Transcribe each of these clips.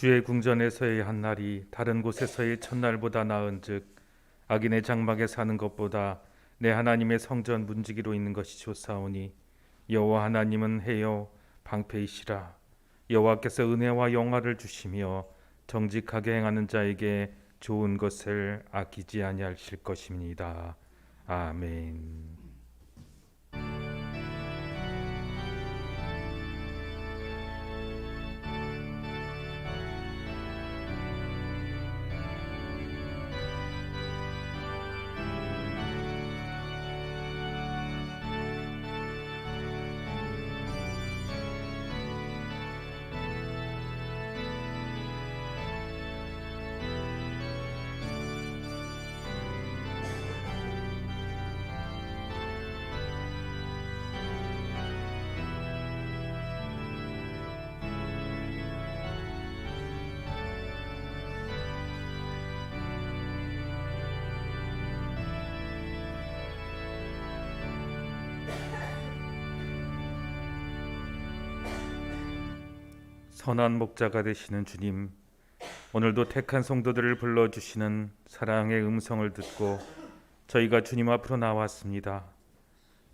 주의 궁전에서의 한 날이 다른 곳에서의 첫날보다 나은즉 악인의 장막에 사는 것보다 내 하나님의 성전 문지기로 있는 것이 좋사오니 여호와 하나님은 해요 방패이시라. 여호와께서 은혜와 영화를 주시며 정직하게 행하는 자에게 좋은 것을 아끼지 아니하실 것입니다. 아멘. 선한 목자가 되시는 주님, 오늘도 택한 성도들을 불러주시는 사랑의 음성을 듣고 저희가 주님 앞으로 나왔습니다.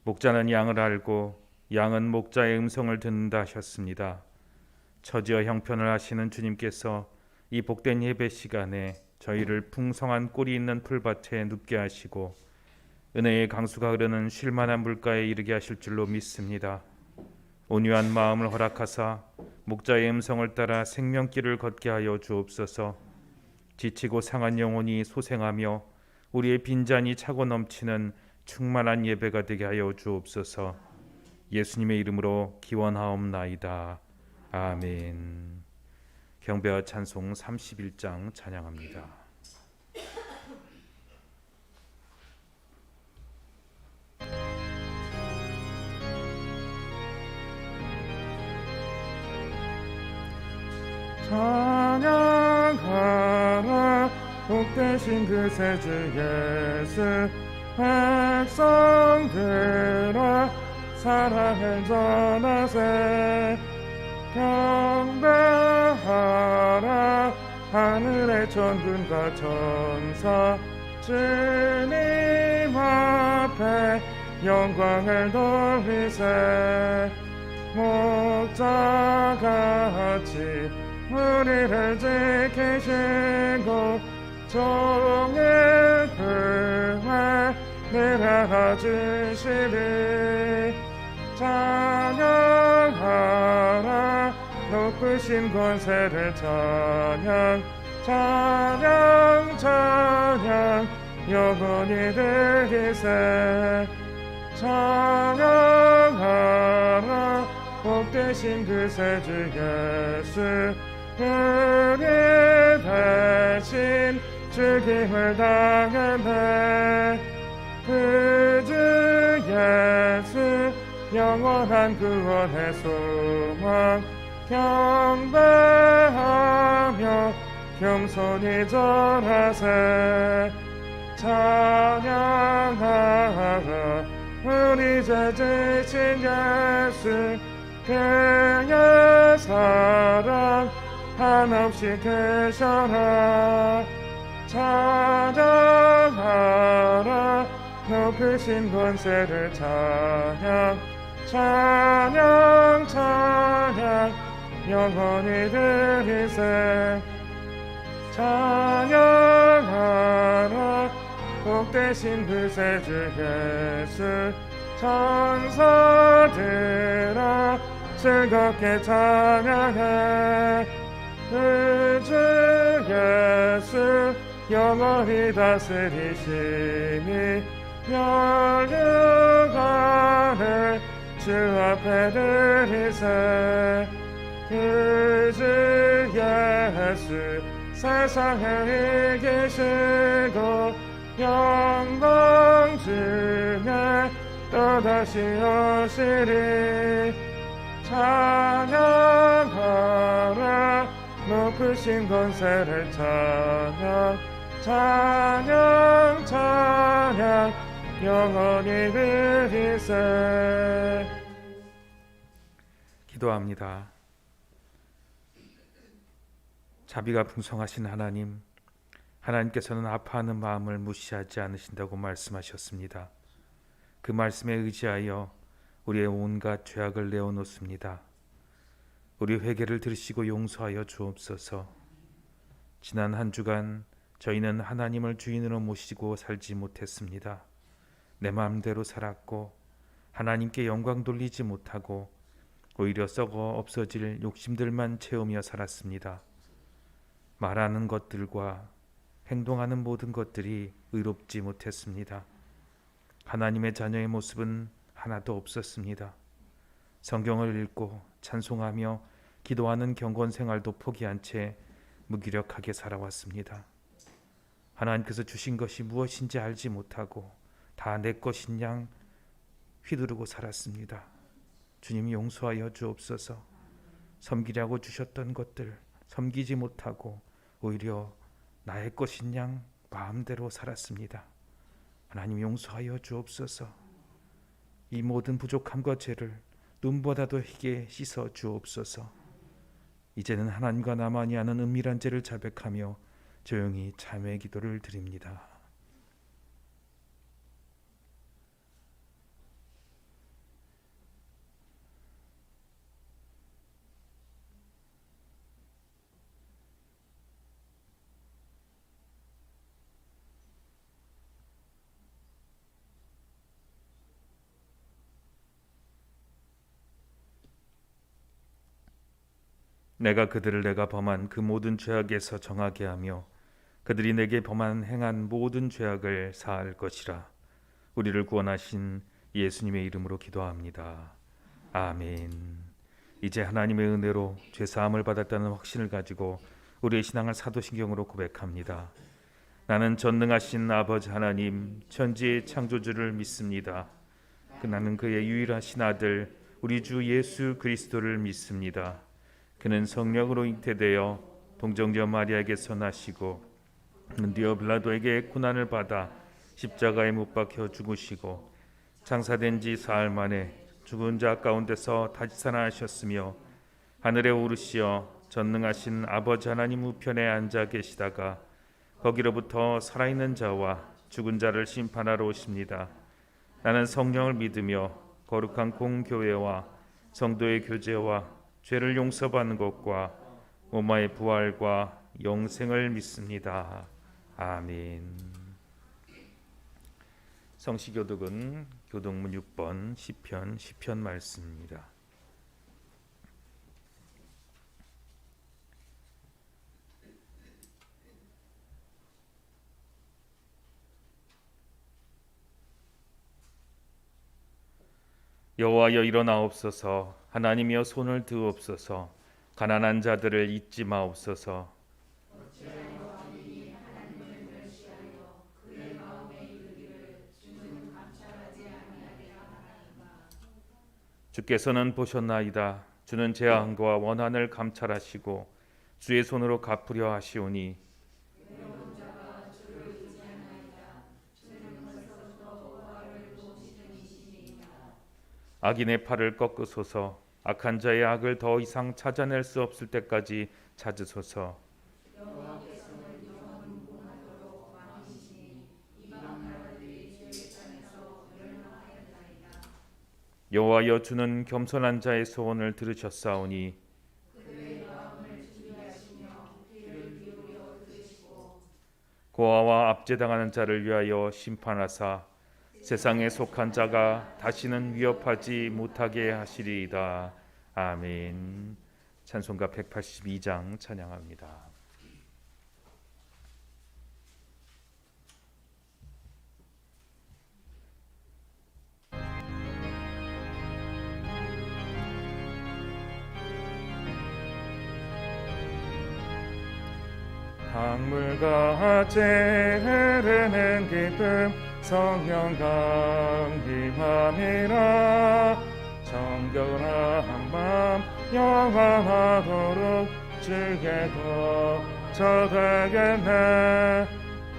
목자는 양을 알고 양은 목자의 음성을 듣는다 하셨습니다. 처지와 형편을 아시는 주님께서 이 복된 예배 시간에 저희를 풍성한 꿀이 있는 풀밭에 눕게 하시고 은혜의 강수가 흐르는 쉴만한 물가에 이르게 하실 줄로 믿습니다. 온유한 마음을 허락하사 목자의 음성을 따라 생명길을 걷게 하여 주옵소서. 지치고 상한 영혼이 소생하며 우리의 빈잔이 차고 넘치는 충만한 예배가 되게 하여 주옵소서. 예수님의 이름으로 기원하옵나이다. 아멘. 경배와 찬송 31장 찬양합니다. 찬양하라 복되신 그 새 주 예수. 백성들아 사랑을 전하세. 경배하라 하늘의 천군과 천사. 주님 앞에 영광을 돌리세. 목자같이 우리를 지키시고 종일 불에 내려주시리. 찬양하라 높으신 권세를 찬양. 찬양 찬양 영원히 들리세. 찬양하라 복되신 그 새 주 예수. 우리 대신 죽임을 당했네. 그 주 예수 영원한 구원의 소망. 경배하며 겸손히 절하세. 찬양하라 우리 죄 지신 예수. 그의 사랑 한없이 크셔라. 찬양하라 높으신 권세를 찬양. 찬양 찬양 영원히 들리세. 찬양하라 복되신 그 새 주 예수. 천사들아 즐겁게 찬양해. 그 주 예수 영원히 다스리시니 멸류관을 주 앞에 드리세. 그 주 예수 세상을 이기시고 영광 중에 또다시 오시리. 찬양하라 높으신 권세를 찬양. 찬양 찬양 영원히 드리세. 기도합니다. 자비가 풍성하신 하나님, 하나님께서는 아파하는 마음을 무시하지 않으신다고 말씀하셨습니다. 그 말씀에 의지하여 우리의 온갖 죄악을 내어놓습니다. 우리 회개를 들으시고 용서하여 주옵소서. 지난 한 주간 저희는 하나님을 주인으로 모시고 살지 못했습니다. 내 마음대로 살았고 하나님께 영광 돌리지 못하고 오히려 썩어 없어질 욕심들만 채우며 살았습니다. 말하는 것들과 행동하는 모든 것들이 의롭지 못했습니다. 하나님의 자녀의 모습은 하나도 없었습니다. 성경을 읽고 찬송하며 기도하는 경건 생활도 포기한 채 무기력하게 살아왔습니다. 하나님께서 주신 것이 무엇인지 알지 못하고 다 내 것인 양 휘두르고 살았습니다. 주님 용서하여 주옵소서. 섬기려고 주셨던 것들 섬기지 못하고 오히려 나의 것인 양 마음대로 살았습니다. 하나님 용서하여 주옵소서. 이 모든 부족함과 죄를 눈보다도 희게 씻어 주옵소서. 이제는 하나님과 나만이 아는 은밀한 죄를 자백하며 조용히 참회 기도를 드립니다. 내가 그들을 내가 범한 그 모든 죄악에서 정하게 하며 그들이 내게 범한 행한 모든 죄악을 사할 것이라. 우리를 구원하신 예수님의 이름으로 기도합니다. 아멘. 이제 하나님의 은혜로 죄사함을 받았다는 확신을 가지고 우리의 신앙을 사도신경으로 고백합니다. 나는 전능하신 아버지 하나님 천지의 창조주를 믿습니다. 나는 그의 유일하신 아들 우리 주 예수 그리스도를 믿습니다. 그는 성령으로 잉태되어 동정녀 마리아에게서 나시고 문디어 빌라도에게 고난을 받아 십자가에 못 박혀 죽으시고 장사된 지 사흘 만에 죽은 자 가운데서 다시 살아나셨으며 하늘에 오르시어 전능하신 아버지 하나님 우편에 앉아 계시다가 거기로부터 살아있는 자와 죽은 자를 심판하러 오십니다. 나는 성령을 믿으며 거룩한 공교회와 성도의 교제와 죄를 용서받는 것과 몸의 부활과 영생을 믿습니다. 아멘. 성시교독은 교독문 6번 시편 말씀입니다. 여호와여 일어나옵소서. 하나님이여 손을 드옵소서. 가난한 자들을 잊지 마옵소서. 주께서는 보셨나이다. 주는 재앙과 원한을 감찰하시고 주의 손으로 갚으려 하시오니 악인의 팔을 꺾으소서. 악한 자의 악을 더 이상 찾아낼 수 없을 때까지 찾으소서. 여호와여 주는 겸손한 자의 소원을 들으셨사오니 고아와 압제당하는 자를 위하여 심판하사 세상에 속한 자가 다시는 위협하지 못하게 하시리이다. 아멘. 찬송가 182장 찬양합니다. 강물같이 흐르는 기쁨 성령 감기함이라. 정결한 밤 영원하도록 주께 거처되겠네.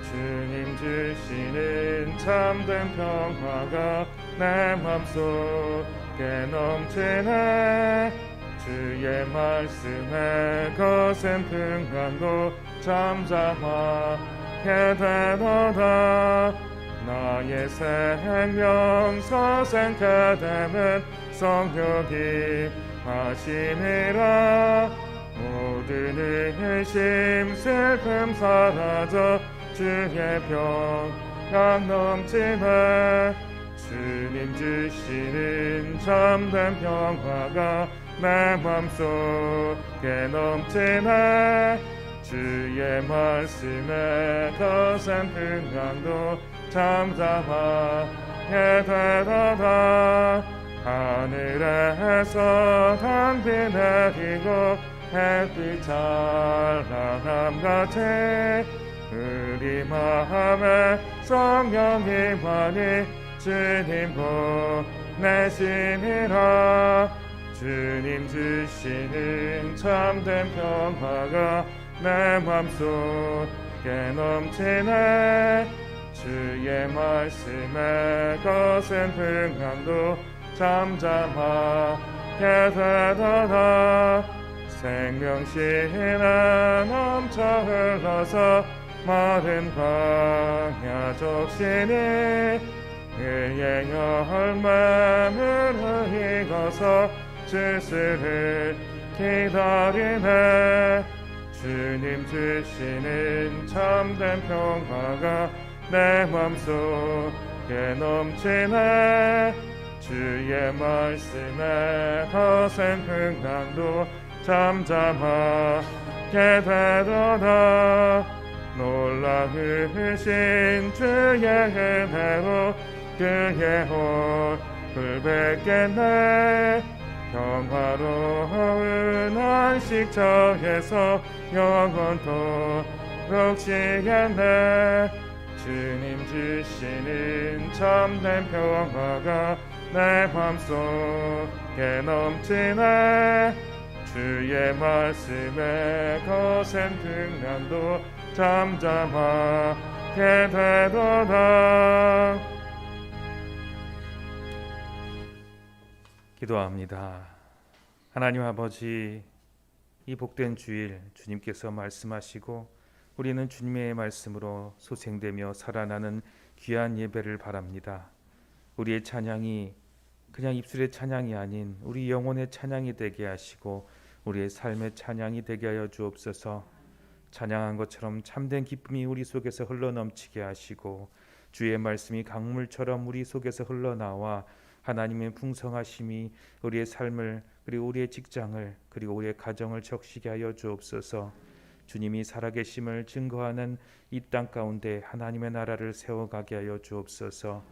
주님 주시는 참된 평화가 내 맘속에 넘치네. 주의 말씀에 거센 평강도 잠잠하게 되도다. 나의 생명 서생케 되면 성육이 하심이라. 모든 의심 슬픔 사라져 주의 평강 넘치네. 주님 주시는 참된 평화가 내 맘속에 넘치네. 주의 말씀에 거센 평강도 잠잠하게 되도다. 하늘에서 단비 내리고 햇빛 찬란함같이 우리 마음에 성령이 많이 주님 보내시니라. 주님 주시는 참된 평화가 내 맘속에 넘치네. 주의 말씀에 거센 평강도 잠잠하게 되도다. 생명신에 넘쳐 흘러서 마른 광야 적시니 그의 열매를 익어서 주스를 기다리네. 주님 주시는 참된 평화가 내 맘속에 넘치네. 주의 말씀에 거센 평강도 잠잠하게 되도다. 놀라우신 주의 은혜로 그의 얼굴 뵙겠네. 평화로운 안식처에서 영원토록 쉬겠네. 주님 주시는 참된 평화가 내 맘속에 넘치네. 주의 말씀에 거센 평강도 잠잠하게 되도다. 기도합니다. 하나님 아버지, 이 복된 주일 주님께서 말씀하시고 우리는 주님의 말씀으로 소생되며 살아나는 귀한 예배를 바랍니다. 우리의 찬양이 그냥 입술의 찬양이 아닌 우리 영혼의 찬양이 되게 하시고 우리의 삶의 찬양이 되게 하여 주옵소서. 찬양한 것처럼 참된 기쁨이 우리 속에서 흘러넘치게 하시고 주의 말씀이 강물처럼 우리 속에서 흘러나와 하나님의 풍성하심이 우리의 삶을 그리고 우리의 직장을 그리고 우리의 가정을 적시게 하여 주옵소서. 주님이 살아계심을 증거하는 이 땅 가운데 하나님의 나라를 세워가게 하여 주옵소서.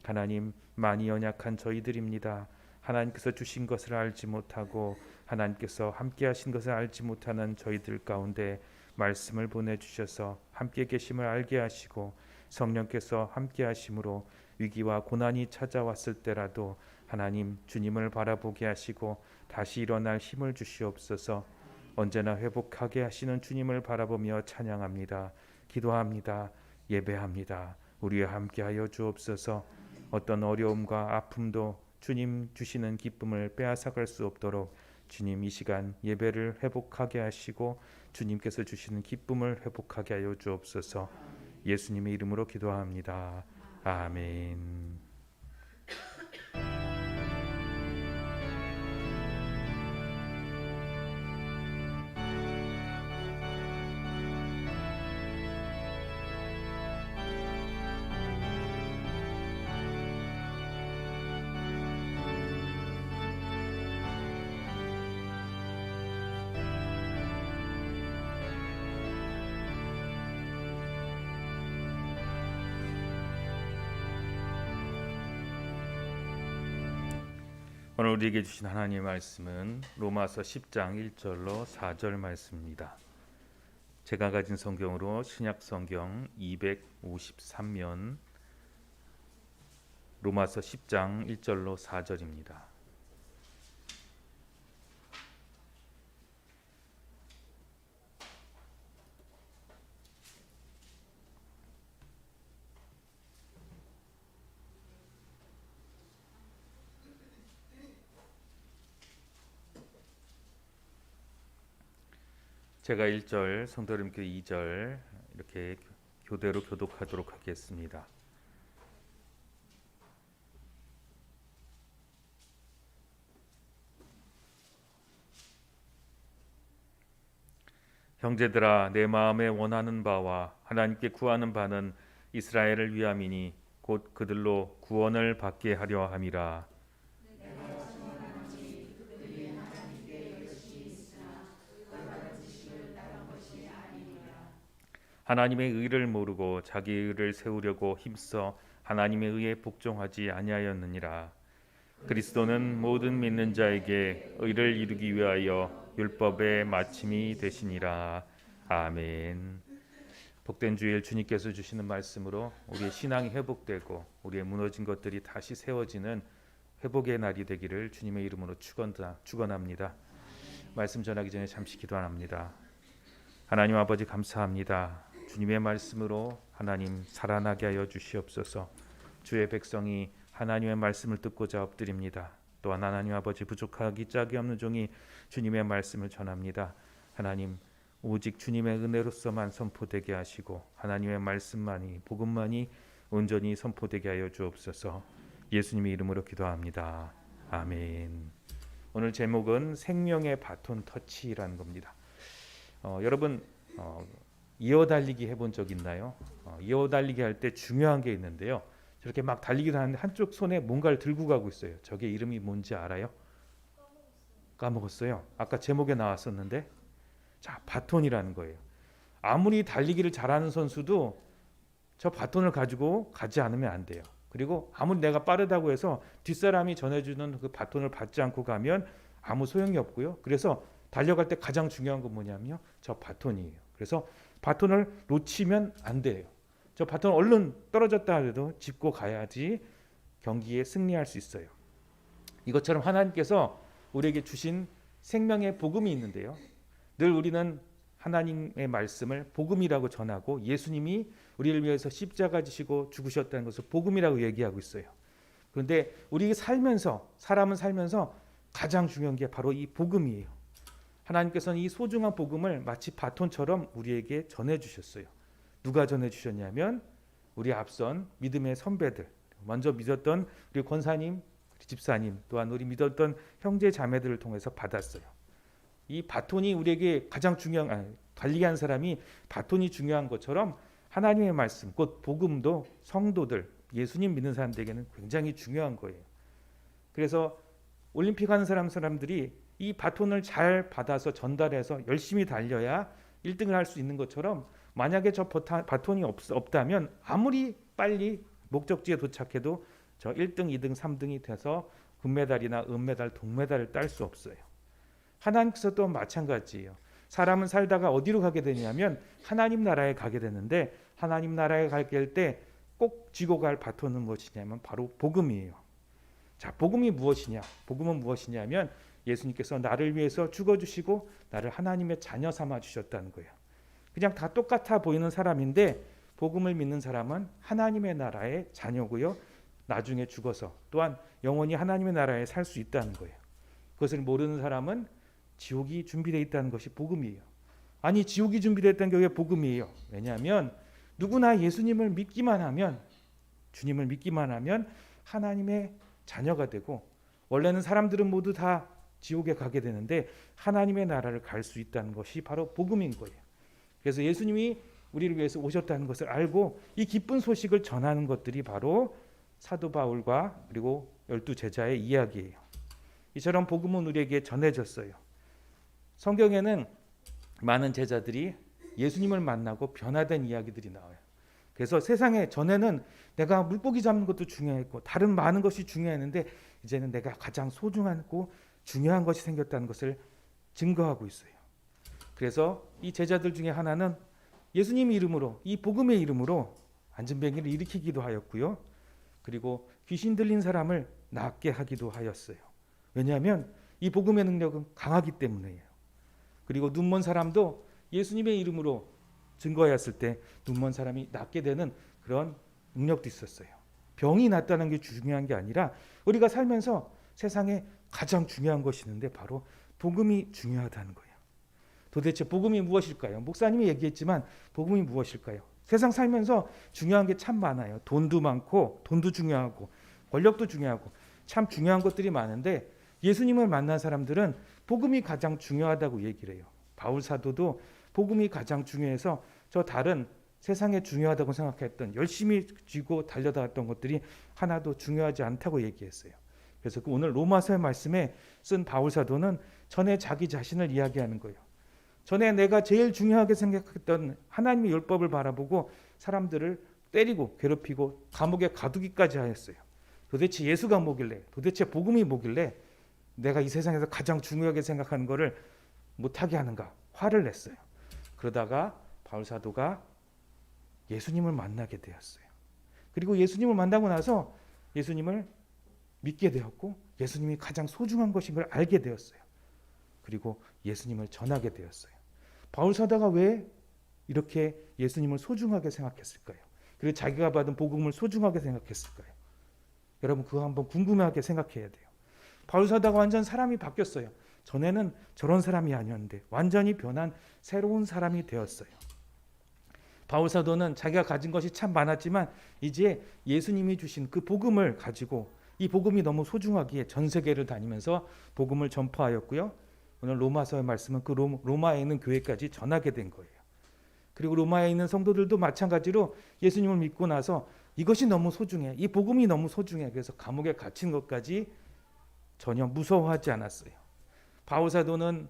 하나님, 많이 연약한 저희들입니다. 하나님께서 주신 것을 알지 못하고 하나님께서 함께 하신 것을 알지 못하는 저희들 가운데 말씀을 보내주셔서 함께 계심을 알게 하시고 성령께서 함께 하심으로 위기와 고난이 찾아왔을 때라도 하나님 주님을 바라보게 하시고 다시 일어날 힘을 주시옵소서. 언제나 회복하게 하시는 주님을 바라보며 찬양합니다. 기도합니다. 예배합니다. 우리와 함께하여 주옵소서. 어떤 어려움과 아픔도 주님 주시는 기쁨을 빼앗아갈 수 없도록 주님 이 시간 예배를 회복하게 하시고 주님께서 주시는 기쁨을 회복하게 하여 주옵소서. 예수님의 이름으로 기도합니다. 아멘. 오늘 우리에게 주신 하나님의 말씀은 로마서 10장 1절로 4절 말씀입니다. 제가 가진 성경으로 신약 성경 253면 로마서 10장 1절로 4절입니다. 제가 1절, 성도님께 2절 이렇게 교대로 교독하도록 하겠습니다. 형제들아, 내 마음에 원하는 바와 하나님께 구하는 바는 이스라엘을 위함이니 곧 그들로 구원을 받게 하려 함이라. 하나님의 의를 모르고 자기 의를 세우려고 힘써 하나님의 의에 복종하지 아니하였느니라. 그리스도는 모든 믿는 자에게 의를 이루기 위하여 율법의 마침이 되시니라. 아멘. 복된 주일 주님께서 주시는 말씀으로 우리의 신앙이 회복되고 우리의 무너진 것들이 다시 세워지는 회복의 날이 되기를 주님의 이름으로 축원합니다. 말씀 전하기 전에 잠시 기도합니다. 하나님 아버지 감사합니다. 주님의 말씀으로 하나님 살아나게 하여 주시옵소서. 주의 백성이 하나님의 말씀을 듣고자 엎드립니다. 또한 하나님 아버지 부족하기 짝이 없는 종이 주님의 말씀을 전합니다. 하나님 오직 주님의 은혜로서만 선포되게 하시고 하나님의 말씀만이 복음만이 온전히 선포되게 하여 주옵소서. 예수님의 이름으로 기도합니다. 아멘. 오늘 제목은 생명의 바톤 터치라는 겁니다. 여러분 이어달리기 해본 적 있나요? 이어달리기 할 때 중요한 게 있는데요. 저렇게 막 달리기도 하는데 한쪽 손에 뭔가를 들고 가고 있어요. 저게 이름이 뭔지 알아요? 까먹었어요. 아까 제목에 나왔었는데 자, 바톤이라는 거예요. 아무리 달리기를 잘하는 선수도 저 바톤을 가지고 가지 않으면 안 돼요. 그리고 아무리 내가 빠르다고 해서 뒷사람이 전해주는 그 바톤을 받지 않고 가면 아무 소용이 없고요. 그래서 달려갈 때 가장 중요한 건 뭐냐면요. 저 바톤이에요. 그래서 바톤을 놓치면 안 돼요. 저 바톤 얼른 떨어졌다 해도 짚고 가야지 경기에 승리할 수 있어요. 이것처럼 하나님께서 우리에게 주신 생명의 복음이 있는데요. 늘 우리는 하나님의 말씀을 복음이라고 전하고 예수님이 우리를 위해서 십자가 지시고 죽으셨다는 것을 복음이라고 얘기하고 있어요. 그런데 우리 사람은 살면서 가장 중요한 게 바로 이 복음이에요. 하나님께서는 이 소중한 복음을 마치 바톤처럼 우리에게 전해주셨어요. 누가 전해주셨냐면 우리 앞선 믿음의 선배들, 먼저 믿었던 우리 권사님, 집사님, 또한 우리 믿었던 형제 자매들을 통해서 받았어요. 이 바톤이 우리에게 가장 중요한, 관리하는 사람이 바톤이 중요한 것처럼 하나님의 말씀, 곧 복음도 성도들, 예수님 믿는 사람들에게는 굉장히 중요한 거예요. 그래서 올림픽 하는 사람들이 이 바톤을 잘 받아서 전달해서 열심히 달려야 1등을 할 수 있는 것처럼 만약에 저 바톤이 없다면 아무리 빨리 목적지에 도착해도 저 1등, 2등, 3등이 돼서 금메달이나 은메달, 동메달을 딸 수 없어요. 하나님께서도 마찬가지예요. 사람은 살다가 어디로 가게 되냐면 하나님 나라에 가게 되는데 하나님 나라에 가게 될 때 꼭 쥐고 갈 바톤은 무엇이냐면 바로 복음이에요. 자, 복음이 무엇이냐? 복음은 무엇이냐면 예수님께서 나를 위해서 죽어주시고 나를 하나님의 자녀 삼아 주셨다는 거예요. 그냥 다 똑같아 보이는 사람인데 복음을 믿는 사람은 하나님의 나라의 자녀고요. 나중에 죽어서 또한 영원히 하나님의 나라에 살 수 있다는 거예요. 그것을 모르는 사람은 지옥이 준비되어 있다는 것이 복음이에요. 아니 지옥이 준비되어 있다는 게 왜 복음이에요? 왜냐하면 누구나 예수님을 믿기만 하면 주님을 믿기만 하면 하나님의 자녀가 되고 원래는 사람들은 모두 다 지옥에 가게 되는데 하나님의 나라를 갈 수 있다는 것이 바로 복음인 거예요. 그래서 예수님이 우리를 위해서 오셨다는 것을 알고 이 기쁜 소식을 전하는 것들이 바로 사도 바울과 그리고 12 제자의 이야기예요. 이처럼 복음은 우리에게 전해졌어요. 성경에는 많은 제자들이 예수님을 만나고 변화된 이야기들이 나와요. 그래서 세상에 전에는 내가 물고기 잡는 것도 중요했고 다른 많은 것이 중요했는데 이제는 내가 가장 소중하고 중요한 것이 생겼다는 것을 증거하고 있어요. 그래서 이 제자들 중에 하나는 예수님 이름으로 이 복음의 이름으로 안진뱅이를 일으키기도 하였고요. 그리고 귀신 들린 사람을 낫게 하기도 하였어요. 왜냐하면 이 복음의 능력은 강하기 때문이에요. 그리고 눈먼 사람도 예수님의 이름으로 증거하였을 때 눈먼 사람이 낫게 되는 그런 능력도 있었어요. 병이 낫다는 게 중요한 게 아니라 우리가 살면서 세상에 가장 중요한 것이 있는데 바로 복음이 중요하다는 거예요. 도대체 복음이 무엇일까요? 목사님이 얘기했지만 복음이 무엇일까요? 세상 살면서 중요한 게 참 많아요. 돈도 많고, 돈도 중요하고, 권력도 중요하고, 참 중요한 것들이 많은데 예수님을 만난 사람들은 복음이 가장 중요하다고 얘기를 해요. 바울 사도도 복음이 가장 중요해서 저 다른 세상에 중요하다고 생각했던, 열심히 쥐고 달려다왔던 것들이 하나도 중요하지 않다고 얘기했어요. 그래서 오늘 로마서의 말씀에 쓴 바울 사도는 전에 자기 자신을 이야기하는 거예요. 전에 내가 제일 중요하게 생각했던 하나님의 율법을 바라보고 사람들을 때리고 괴롭히고 감옥에 가두기까지 하였어요. 도대체 예수가 뭐길래, 도대체 복음이 뭐길래 내가 이 세상에서 가장 중요하게 생각하는 것을 못하게 하는가, 화를 냈어요. 그러다가 바울 사도가 예수님을 만나게 되었어요. 그리고 예수님을 만나고 나서 예수님을 믿게 되었고 예수님이 가장 소중한 것인 걸 알게 되었어요. 그리고 예수님을 전하게 되었어요. 바울 사도가 왜 이렇게 예수님을 소중하게 생각했을까요? 그리고 자기가 받은 복음을 소중하게 생각했을까요? 여러분 그거 한번 궁금하게 생각해야 돼요. 바울 사도가 완전 사람이 바뀌었어요. 전에는 저런 사람이 아니었는데 완전히 변한 새로운 사람이 되었어요. 바울 사도는 자기가 가진 것이 참 많았지만 이제 예수님이 주신 그 복음을 가지고 이 복음이 너무 소중하기에 전 세계를 다니면서 복음을 전파하였고요. 오늘 로마서의 말씀은 그 로마에 있는 교회까지 전하게 된 거예요. 그리고 로마에 있는 성도들도 마찬가지로 예수님을 믿고 나서 이것이 너무 소중해, 이 복음이 너무 소중해, 그래서 감옥에 갇힌 것까지 전혀 무서워하지 않았어요. 바울 사도는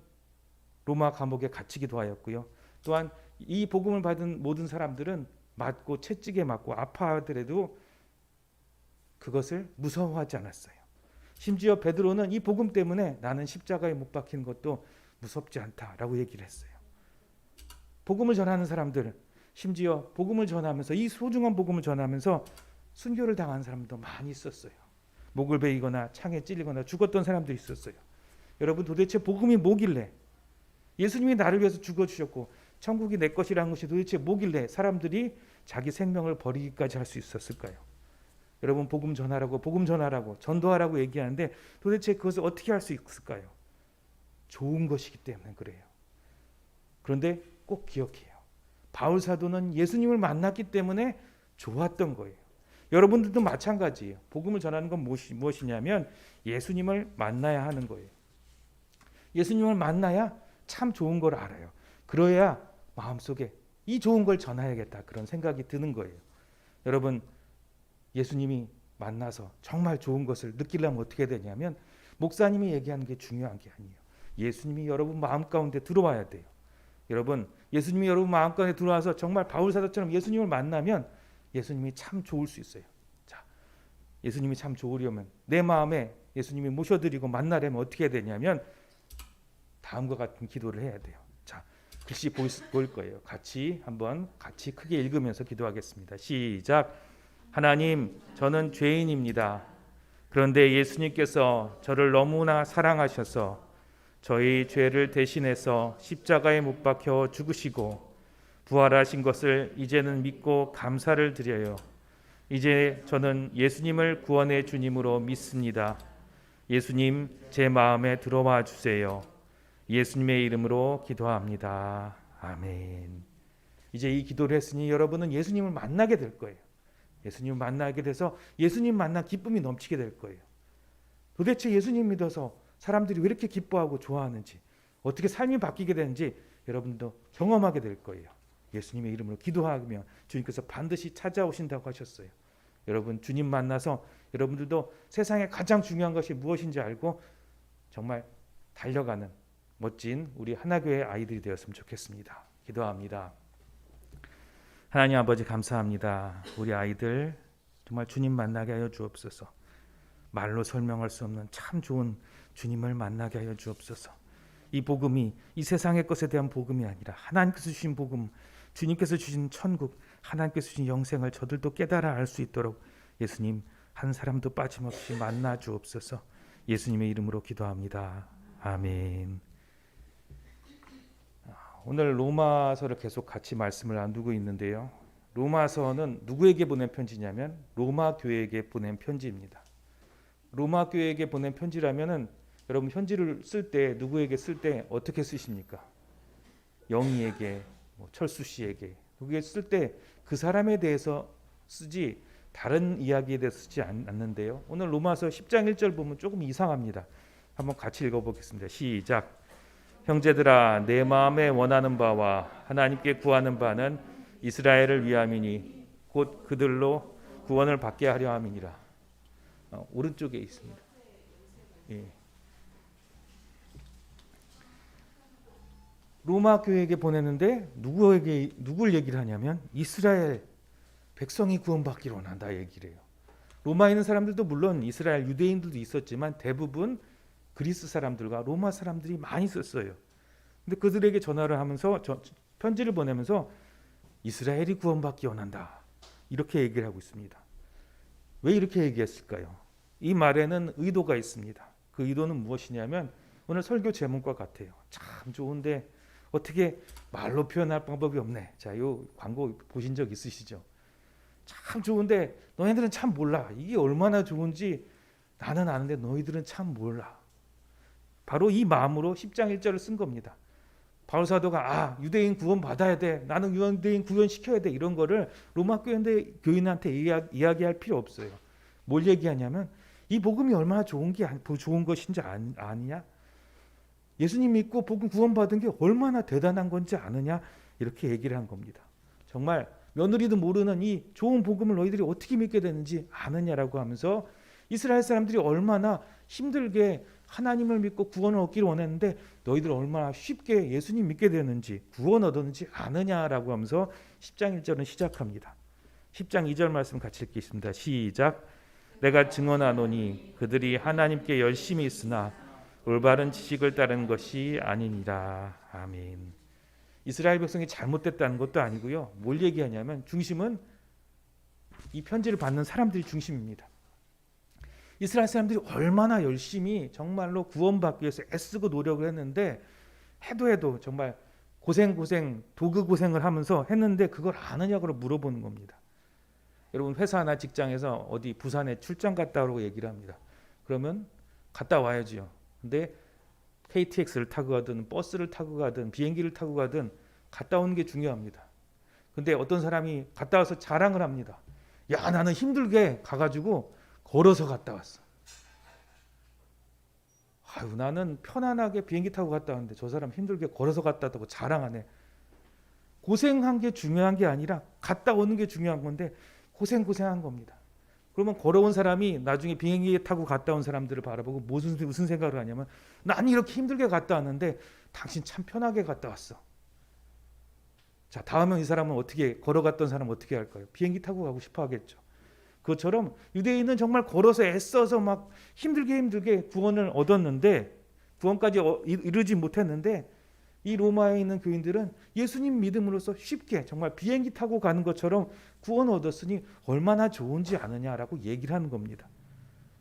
로마 감옥에 갇히기도 하였고요. 또한 이 복음을 받은 모든 사람들은 맞고 채찍에 맞고 아파하더라도 그것을 무서워하지 않았어요. 심지어 베드로는 이 복음 때문에 나는 십자가에 못 박힌 것도 무섭지 않다라고 얘기를 했어요. 복음을 전하는 사람들, 심지어 복음을 전하면서 이 소중한 복음을 전하면서 순교를 당한 사람도 많이 있었어요. 목을 베이거나 창에 찔리거나 죽었던 사람도 있었어요. 여러분 도대체 복음이 뭐길래, 예수님이 나를 위해서 죽어주셨고 천국이 내 것이라는 것이 도대체 뭐길래 사람들이 자기 생명을 버리기까지 할 수 있었을까요? 여러분 복음 전하라고 전도하라고 얘기하는데 도대체 그것을 어떻게 할 수 있을까요? 좋은 것이기 때문에 그래요. 그런데 꼭 기억해요. 바울 사도는 예수님을 만났기 때문에 좋았던 거예요. 여러분들도 마찬가지예요. 복음을 전하는 건 무엇이냐면 예수님을 만나야 하는 거예요. 예수님을 만나야 참 좋은 걸 알아요. 그래야 마음속에 이 좋은 걸 전해야겠다 그런 생각이 드는 거예요. 여러분 예수님이 만나서 정말 좋은 것을 느끼려면 어떻게 되냐면 목사님이 얘기하는 게 중요한 게 아니에요. 예수님이 여러분 마음 가운데 들어와야 돼요. 여러분 예수님이 여러분 마음 가운데 들어와서 정말 바울 사도처럼 예수님을 만나면 예수님이 참 좋을 수 있어요. 자, 예수님이 참 좋으려면 내 마음에 예수님이 모셔드리고 만나려면 어떻게 해야 되냐면 다음과 같은 기도를 해야 돼요. 자, 글씨 보일 거예요. 같이 크게 읽으면서 기도하겠습니다. 시작. 하나님, 저는 죄인입니다. 그런데 예수님께서 저를 너무나 사랑하셔서 저희 죄를 대신해서 십자가에 못 박혀 죽으시고 부활하신 것을 이제는 믿고 감사를 드려요. 이제 저는 예수님을 구원의 주님으로 믿습니다. 예수님, 제 마음에 들어와 주세요. 예수님의 이름으로 기도합니다. 아멘. 이제 이 기도를 했으니 여러분은 예수님을 만나게 될 거예요. 예수님을 만나게 돼서 예수님 만나 기쁨이 넘치게 될 거예요. 도대체 예수님 믿어서 사람들이 왜 이렇게 기뻐하고 좋아하는지, 어떻게 삶이 바뀌게 되는지 여러분도 경험하게 될 거예요. 예수님의 이름으로 기도하면 주님께서 반드시 찾아오신다고 하셨어요. 여러분 주님 만나서 여러분들도 세상에 가장 중요한 것이 무엇인지 알고 정말 달려가는 멋진 우리 하나교회 아이들이 되었으면 좋겠습니다. 기도합니다. 하나님 아버지 감사합니다. 우리 아이들 정말 주님 만나게 하여 주옵소서. 말로 설명할 수 없는 참 좋은 주님을 만나게 하여 주옵소서. 이 복음이 이 세상의 것에 대한 복음이 아니라 하나님께서 주신 복음, 주님께서 주신 천국, 하나님께서 주신 영생을 저들도 깨달아 알 수 있도록 예수님 한 사람도 빠짐없이 만나 주옵소서. 예수님의 이름으로 기도합니다. 아멘. 오늘 로마서를 계속 같이 말씀을 나누고 있는데요. 로마서는 누구에게 보낸 편지냐면 로마 교회에게 보낸 편지입니다. 로마 교회에게 보낸 편지라면은 여러분 편지를 쓸 때 누구에게 쓸 때 어떻게 쓰십니까? 영희에게, 철수 씨에게 그게 쓸 때 그 사람에 대해서 쓰지 다른 이야기에 대해서 쓰지 않는데요. 오늘 로마서 10장 1절 보면 조금 이상합니다. 한번 같이 읽어보겠습니다. 시작. 형제들아, 내 마음에 원하는 바와 하나님께 구하는 바는 이스라엘을 위함이니 곧 그들로 구원을 받게 하려 함이니라. 오른쪽에 있습니다. 예. 로마 교회에게 보냈는데 누굴 얘기를 하냐면 이스라엘 백성이 구원받기를 원한다 얘기를 해요. 로마에 있는 사람들도 물론 이스라엘 유대인들도 있었지만 대부분 그리스 사람들과 로마 사람들이 많이 썼어요. 근데 그들에게 전화를 하면서 편지를 보내면서 이스라엘이 구원받기 원한다 이렇게 얘기를 하고 있습니다. 왜 이렇게 얘기했을까요? 이 말에는 의도가 있습니다. 그 의도는 무엇이냐면 오늘 설교 제목과 같아요. 참 좋은데 어떻게 말로 표현할 방법이 없네. 자, 이 광고 보신 적 있으시죠? 참 좋은데 너희들은 참 몰라. 이게 얼마나 좋은지 나는 아는데 너희들은 참 몰라. 바로 이 마음으로 10장 1절을 쓴 겁니다. 바울 사도가 유대인 구원 받아야 돼. 나는 유대인 구원시켜야 돼. 이런 거를 로마 교인한테 이야기할 필요 없어요. 뭘 얘기하냐면 이 복음이 얼마나 좋은 것인지 아느냐? 예수님 믿고 복음 구원받은 게 얼마나 대단한 건지 아느냐? 이렇게 얘기를 한 겁니다. 정말 며느리도 모르는 이 좋은 복음을 너희들이 어떻게 믿게 되는지 아느냐라고 하면서 이스라엘 사람들이 얼마나 힘들게 하나님을 믿고 구원을 얻기를 원했는데 너희들 얼마나 쉽게 예수님 믿게 되는지 구원 얻었는지 아느냐라고 하면서 10장 1절은 시작합니다. 10장 2절 말씀 같이 읽겠습니다. 시작. 내가 증언하노니 그들이 하나님께 열심히 있으나 올바른 지식을 따르는 것이 아니니라. 아멘. 이스라엘 백성이 잘못됐다는 것도 아니고요. 뭘 얘기하냐면 중심은 이 편지를 받는 사람들이 중심입니다. 이스라엘 사람들이 얼마나 열심히 정말로 구원받기 위해서 애쓰고 노력을 했는데 해도 정말 도그 고생을 하면서 했는데 그걸 아느냐고 물어보는 겁니다. 여러분 회사나 직장에서 어디 부산에 출장 갔다 오라고 얘기를 합니다. 그러면 갔다 와야지요. 근데 KTX를 타고 가든 버스를 타고 가든 비행기를 타고 가든 갔다 오는 게 중요합니다. 근데 어떤 사람이 갔다 와서 자랑을 합니다. 야, 나는 힘들게 가가지고 걸어서 갔다 왔어. 나는 편안하게 비행기 타고 갔다 왔는데 저 사람 힘들게 걸어서 갔다 왔다고 자랑하네. 고생한 게 중요한 게 아니라 갔다 오는 게 중요한 건데 고생한 겁니다. 그러면 걸어온 사람이 나중에 비행기에 타고 갔다 온 사람들을 바라보고 무슨 생각을 하냐면 난 이렇게 힘들게 갔다 왔는데 당신 참 편하게 갔다 왔어. 자, 다음은 이 사람은 어떻게 걸어갔던 사람은 어떻게 할까요? 비행기 타고 가고 싶어 하겠죠. 그것처럼 유대인은 정말 걸어서 애써서 막 힘들게 구원을 얻었는데 구원까지 이르지 못했는데 이 로마에 있는 교인들은 예수님 믿음으로써 쉽게 정말 비행기 타고 가는 것처럼 구원을 얻었으니 얼마나 좋은지 아느냐라고 얘기를 하는 겁니다.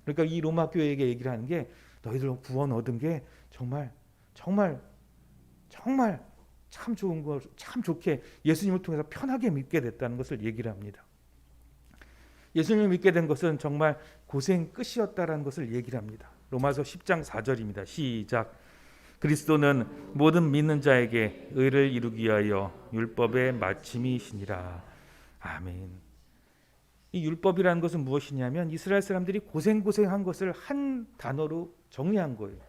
그러니까 이 로마 교회에게 얘기를 하는 게 너희들 구원 얻은 게 정말 참 좋은 거, 참 좋게 예수님을 통해서 편하게 믿게 됐다는 것을 얘기를 합니다. 예수님을 믿게 된 것은 정말 고생 끝이었다라는 것을 얘기를 합니다. 로마서 10장 4절입니다. 시작. 그리스도는 모든 믿는 자에게 의를 이루기 위하여 율법의 마침이시니라. 아멘. 이 율법이라는 것은 무엇이냐면 이스라엘 사람들이 고생한 것을 한 단어로 정리한 거예요.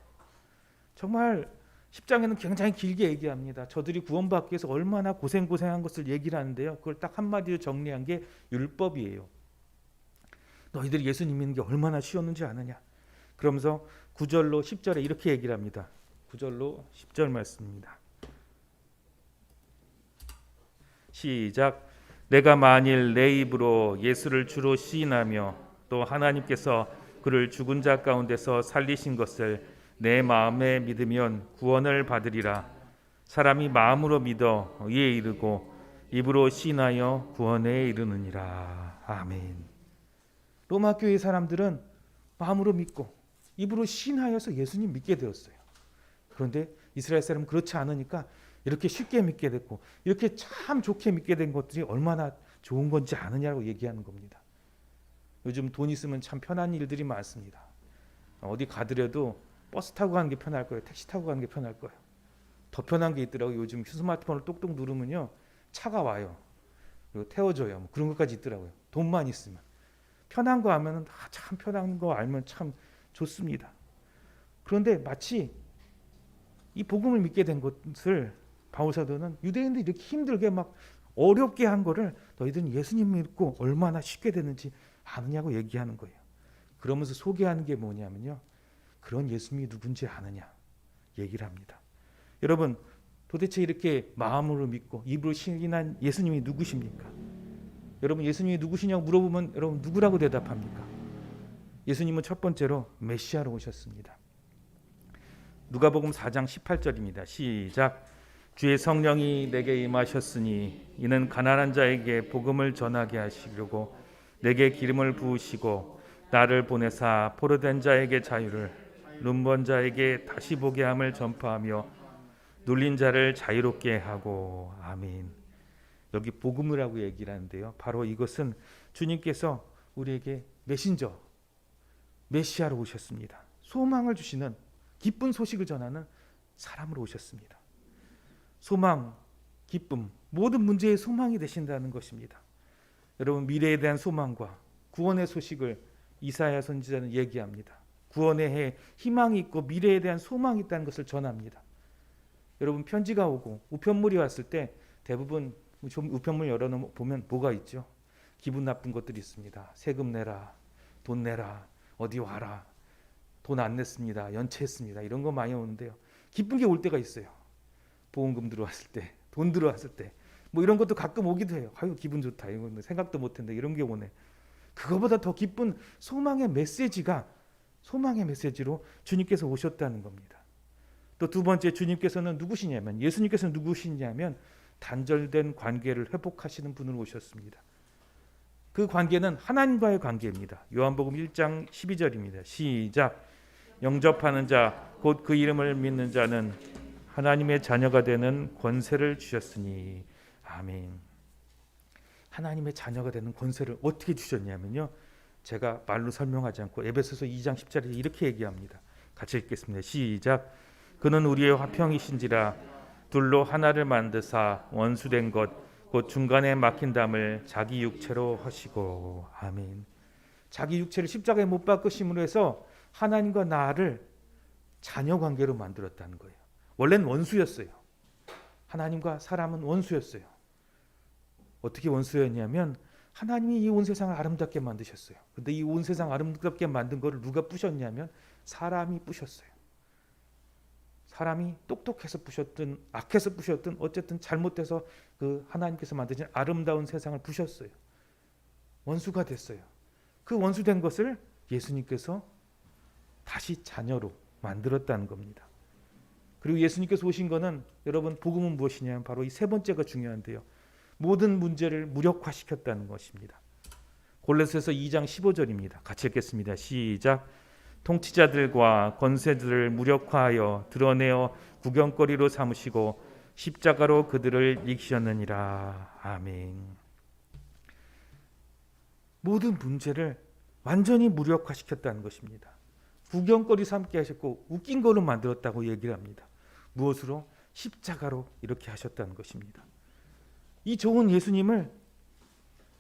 정말 10장에는 굉장히 길게 얘기합니다. 저들이 구원받기 위해서 얼마나 고생한 것을 얘기를 하는데요. 그걸 딱 한마디로 정리한 게 율법이에요. 너희들이 예수님 믿는 게 얼마나 쉬웠는지 아느냐. 그러면서 9절로 10절에 이렇게 얘기를 합니다. 9절로 10절 말씀입니다. 시작. 내가 만일 내 입으로 예수를 주로 시인하며 또 하나님께서 그를 죽은 자 가운데서 살리신 것을 내 마음에 믿으면 구원을 받으리라. 사람이 마음으로 믿어 의에 이르고 입으로 시인하여 구원에 이르느니라. 아멘. 로마 교회 사람들은 마음으로 믿고 입으로 시인하여서 예수님 믿게 되었어요. 그런데 이스라엘 사람은 그렇지 않으니까 이렇게 쉽게 믿게 됐고 이렇게 참 좋게 믿게 된 것들이 얼마나 좋은 건지 아느냐고 얘기하는 겁니다. 요즘 돈 있으면 참 편한 일들이 많습니다. 어디 가더라도 버스 타고 가는 게 편할 거예요. 택시 타고 가는 게 편할 거예요. 더 편한 게 있더라고요. 요즘 스마트폰을 똑똑 누르면요 차가 와요. 그리고 태워줘요. 뭐 그런 것까지 있더라고요. 돈만 있으면 편한 거 하면은 참 편한 거 알면 참 좋습니다. 그런데 마치 이 복음을 믿게 된 것을 바울 사도는 유대인들이 이렇게 힘들게 막 어렵게 한 거를 너희들은 예수님 믿고 얼마나 쉽게 됐는지 아느냐고 얘기하는 거예요. 그러면서 소개하는 게 뭐냐면요, 그런 예수님이 누군지 아느냐 얘기를 합니다. 여러분, 도대체 이렇게 마음으로 믿고 입으로 신인한 예수님이 누구십니까? 여러분, 예수님이 누구시냐고 물어보면 여러분 누구라고 대답합니까? 예수님은 첫 번째로 메시아로 오셨습니다. 누가복음 4장 18절입니다. 시작. 주의 성령이 내게 임하셨으니 이는 가난한 자에게 복음을 전하게 하시려고 내게 기름을 부으시고 나를 보내사 포로된 자에게 자유를, 눈먼 자에게 다시 보게 함을 전파하며 눌린 자를 자유롭게 하고. 아멘. 여기 복음이라고 얘기를 하는데요, 바로 이것은 주님께서 우리에게 메신저, 메시아로 오셨습니다. 소망을 주시는, 기쁜 소식을 전하는 사람으로 오셨습니다. 소망, 기쁨, 모든 문제의 소망이 되신다는 것입니다. 여러분, 미래에 대한 소망과 구원의 소식을 이사야 선지자는 얘기합니다. 구원의 해, 희망이 있고 미래에 대한 소망이 있다는 것을 전합니다. 여러분, 편지가 오고 우편물이 왔을 때 대부분 좀 우편물 열어보면 뭐가 있죠? 기분 나쁜 것들이 있습니다. 세금 내라, 돈 내라, 어디 와라, 돈 안 냈습니다, 연체했습니다, 이런 거 많이 오는데요, 기쁜 게 올 때가 있어요. 보험금 들어왔을 때, 돈 들어왔을 때, 뭐 이런 것도 가끔 오기도 해요. 아유, 기분 좋다, 이건 생각도 못했는데 이런 게 오네. 그거보다 더 기쁜 소망의 메시지가, 소망의 메시지로 주님께서 오셨다는 겁니다. 또 두 번째, 주님께서는 누구시냐면, 예수님께서는 누구시냐면 단절된 관계를 회복하시는 분으로 오셨습니다. 그 관계는 하나님과의 관계입니다. 요한복음 1장 12절입니다. 시작. 영접하는 자, 곧 그 이름을 믿는 자는 하나님의 자녀가 되는 권세를 주셨으니. 아멘. 하나님의 자녀가 되는 권세를 어떻게 주셨냐면요, 제가 말로 설명하지 않고 에베소서 2장 10절에 이렇게 얘기합니다. 같이 읽겠습니다. 시작. 그는 우리의 화평이신지라 둘로 하나를 만드사 원수된 것 곧 중간에 막힌 담을 자기 육체로 하시고. 아멘. 자기 육체를 십자가에 못 박으심으로 해서 하나님과 나를 자녀 관계로 만들었다는 거예요. 원래는 원수였어요. 하나님과 사람은 원수였어요. 어떻게 원수였냐면 하나님이 이 온 세상을 아름답게 만드셨어요. 근데 이 온 세상 아름답게 만든 거를 누가 부셨냐면 사람이 부셨어요. 사람이 똑똑해서 부셨든 악해서 부셨든 어쨌든 잘못돼서 그 하나님께서 만드신 아름다운 세상을 부셨어요. 원수가 됐어요. 그 원수된 것을 예수님께서 다시 자녀로 만들었다는 겁니다. 그리고 예수님께서 오신 거는, 여러분, 복음은 무엇이냐면 바로 이 세 번째가 중요한데요, 모든 문제를 무력화시켰다는 것입니다. 골로새서 2장 15절입니다. 같이 읽겠습니다. 시작. 통치자들과 권세들을 무력화하여 드러내어 구경거리로 삼으시고 십자가로 그들을 이기셨느니라. 아멘. 모든 문제를 완전히 무력화시켰다는 것입니다. 구경거리 삼게 하셨고 웃긴 거로 만들었다고 얘기를 합니다. 무엇으로? 십자가로 이렇게 하셨다는 것입니다. 이 좋은 예수님을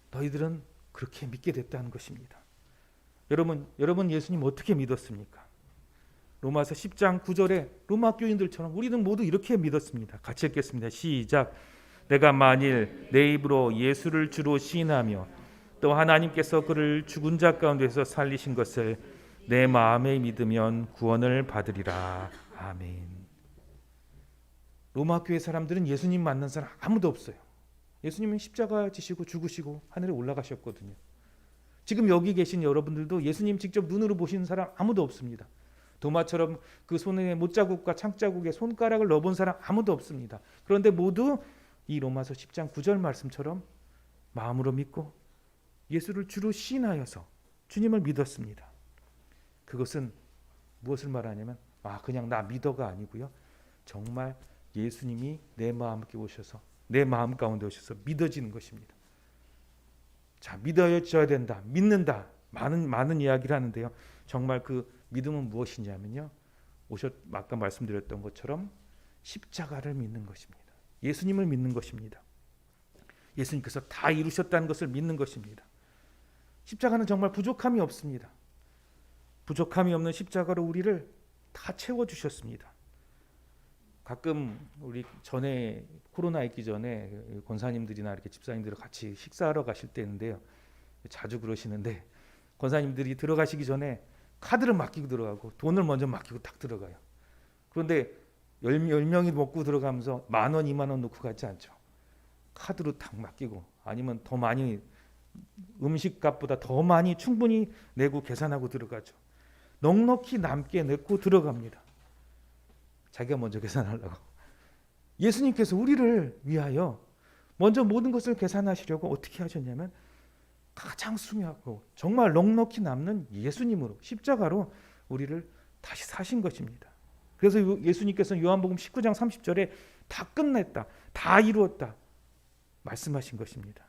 너희들은 그렇게 믿게 됐다는 것입니다. 여러분 예수님 어떻게 믿었습니까? 로마서 10장 9절에 로마 교인들처럼 우리는 모두 이렇게 믿었습니다. 같이 읽겠습니다. 시작. 내가 만일 내 입으로 예수를 주로 시인하며 또 하나님께서 그를 죽은 자 가운데서 살리신 것을 내 마음에 믿으면 구원을 받으리라. 아멘. 로마 교회 사람들은 예수님 만난 사람 아무도 없어요. 예수님은 십자가 지시고 죽으시고 하늘에 올라가셨거든요. 지금 여기 계신 여러분들도 예수님 직접 눈으로 보시는 사람 아무도 없습니다. 도마처럼 그 손에 못자국과 창자국에 손가락을 넣어본 사람 아무도 없습니다. 그런데 모두 이 로마서 10장 9절 말씀처럼 마음으로 믿고 예수를 주로 시인하여서 주님을 믿었습니다. 그것은 무엇을 말하냐면 그냥 나 믿어가 아니고요, 정말 예수님이 내 마음에 오셔서 내 마음 가운데 오셔서 믿어지는 것입니다. 자, 믿어져야 된다, 믿는다, 많은 이야기를 하는데요, 정말 그 믿음은 무엇이냐면요, 아까 말씀드렸던 것처럼 십자가를 믿는 것입니다. 예수님을 믿는 것입니다. 예수님께서 다 이루셨다는 것을 믿는 것입니다. 십자가는 정말 부족함이 없습니다. 부족함이 없는 십자가로 우리를 다 채워주셨습니다. 가끔 우리 전에 코로나 있기 전에 권사님들이나 이렇게 집사님들과 같이 식사하러 가실 때 있는데요. 자주 그러시는데 권사님들이 들어가시기 전에 카드를 맡기고 들어가고 돈을 먼저 맡기고 딱 들어가요. 그런데 10명이 먹고 들어가면서 10,000원, 20,000원 놓고 가지 않죠. 카드로 딱 맡기고 아니면 더 많이 음식값보다 더 많이 충분히 내고 계산하고 들어가죠. 넉넉히 남게 넣고 들어갑니다. 자기가 먼저 계산하려고. 예수님께서 우리를 위하여 먼저 모든 것을 계산하시려고 어떻게 하셨냐면 가장 순수하고 정말 넉넉히 남는 예수님으로 십자가로 우리를 다시 사신 것입니다. 그래서 예수님께서는 요한복음 19장 30절에 다 끝냈다, 다 이루었다 말씀하신 것입니다.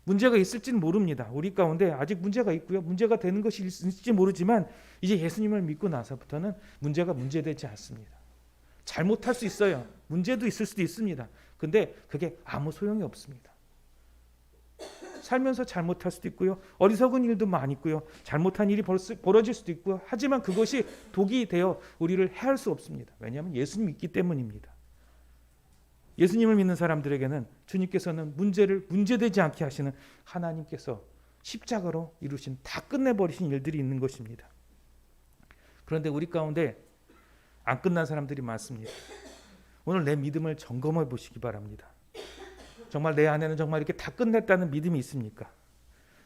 문제가 있을지는 모릅니다. 우리 가운데 아직 문제가 있고요. 문제가 되는 것이 있을지 모르지만 이제 예수님을 믿고 나서부터는 문제가 문제되지 않습니다. 잘못할 수 있어요. 문제도 있을 수도 있습니다. 근데 그게 아무 소용이 없습니다. 살면서 잘못할 수도 있고요. 어리석은 일도 많이 있고요. 잘못한 일이 벌어질 수도 있고요. 하지만 그것이 독이 되어 우리를 해할 수 없습니다. 왜냐하면 예수님 있기 때문입니다. 예수님을 믿는 사람들에게는 주님께서는 문제를 문제되지 않게 하시는 하나님께서 십자가로 이루신 다 끝내버리신 일들이 있는 것입니다. 그런데 우리 가운데 안 끝난 사람들이 많습니다. 오늘 내 믿음을 점검해 보시기 바랍니다. 정말 내 안에는 정말 이렇게 다 끝냈다는 믿음이 있습니까?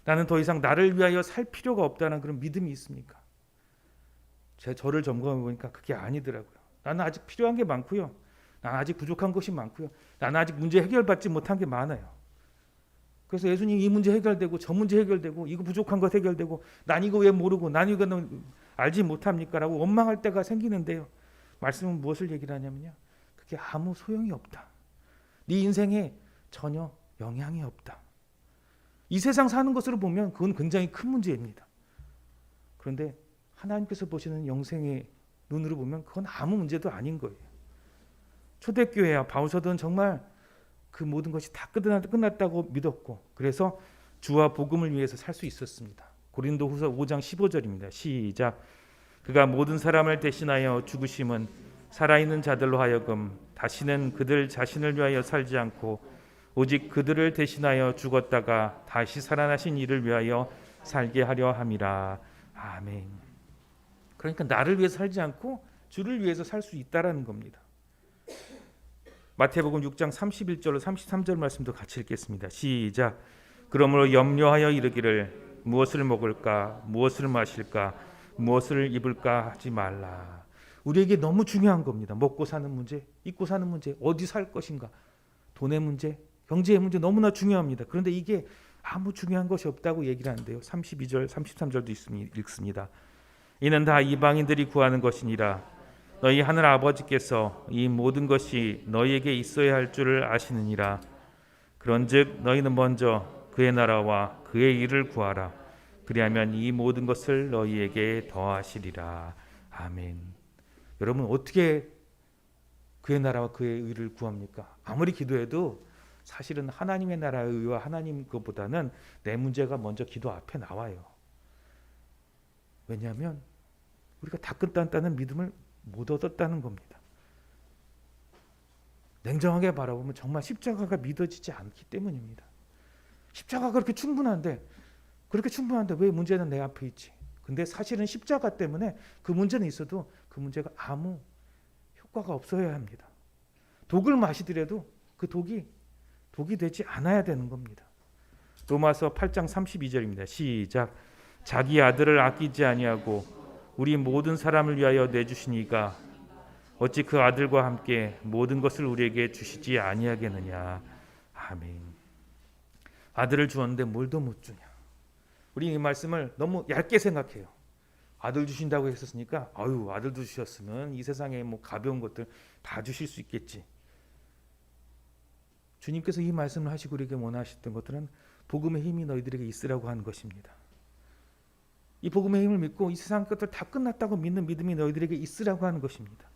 나는 더 이상 나를 위하여 살 필요가 없다는 그런 믿음이 있습니까? 저를 점검해 보니까 그게 아니더라고요. 나는 아직 필요한 게 많고요. 나는 아직 부족한 것이 많고요. 나는 아직 문제 해결받지 못한 게 많아요. 그래서 예수님 이 문제 해결되고 저 문제 해결되고 이거 부족한 것 해결되고 난 이거 왜 모르고 난 이거 알지 못합니까? 라고 원망할 때가 생기는데요. 말씀은 무엇을 얘기를 하냐면요. 그게 아무 소용이 없다. 네 인생에 전혀 영향이 없다. 이 세상 사는 것으로 보면 그건 굉장히 큰 문제입니다. 그런데 하나님께서 보시는 영생의 눈으로 보면 그건 아무 문제도 아닌 거예요. 초대교회야 바울서도는 정말 그 모든 것이 다 끝났다고 믿었고 그래서 주와 복음을 위해서 살 수 있었습니다. 고린도후서 5장 15절입니다. 시작. 그가 모든 사람을 대신하여 죽으심은 살아있는 자들로 하여금 다시는 그들 자신을 위하여 살지 않고 오직 그들을 대신하여 죽었다가 다시 살아나신 이를 위하여 살게 하려 함이라. 아멘. 그러니까 나를 위해서 살지 않고 주를 위해서 살 수 있다라는 겁니다. 마태복음 6장 31절로 33절 말씀도 같이 읽겠습니다. 시작. 그러므로 염려하여 이르기를 무엇을 먹을까 무엇을 마실까 무엇을 입을까 하지 말라. 우리에게 너무 중요한 겁니다. 먹고 사는 문제, 입고 사는 문제, 어디 살 것인가, 돈의 문제, 경제의 문제 너무나 중요합니다. 그런데 이게 아무 중요한 것이 없다고 얘기를 하는데요. 32절, 33절도 읽습니다. 이는 다 이방인들이 구하는 것이니라. 너희 하늘 아버지께서 이 모든 것이 너희에게 있어야 할 줄을 아시느니라. 그런즉 너희는 먼저 그의 나라와 그의 일을 구하라. 그리하면 이 모든 것을 너희에게 더하시리라. 아멘. 여러분 어떻게 그의 나라와 그의 의를 구합니까? 아무리 기도해도 사실은 하나님의 나라의 의와 하나님 것보다는 내 문제가 먼저 기도 앞에 나와요. 왜냐하면 우리가 다 끝났다는 믿음을 못 얻었다는 겁니다. 냉정하게 바라보면 정말 십자가가 믿어지지 않기 때문입니다. 십자가가 그렇게 충분한데 왜 문제는 내 앞에 있지? 근데 사실은 십자가 때문에 그 문제는 있어도 그 문제가 아무 효과가 없어야 합니다. 독을 마시더라도 그 독이 되지 않아야 되는 겁니다. 로마서 8장 32절입니다. 시작. 자기 아들을 아끼지 아니하고 우리 모든 사람을 위하여 내주시니가 어찌 그 아들과 함께 모든 것을 우리에게 주시지 아니하겠느냐. 아멘. 아들을 주었는데 뭘 더 못 주냐. 우리 이 말씀을 너무 얇게 생각해요. 아들 주신다고 했었으니까 아유 아들도 주셨으면 이 세상에 뭐 가벼운 것들 다 주실 수 있겠지. 주님께서 이 말씀을 하시고 우리에게 원하셨던 것들은 복음의 힘이 너희들에게 있으라고 하는 것입니다. 이 복음의 힘을 믿고 이 세상 것들 다 끝났다고 믿는 믿음이 너희들에게 있으라고 하는 것입니다.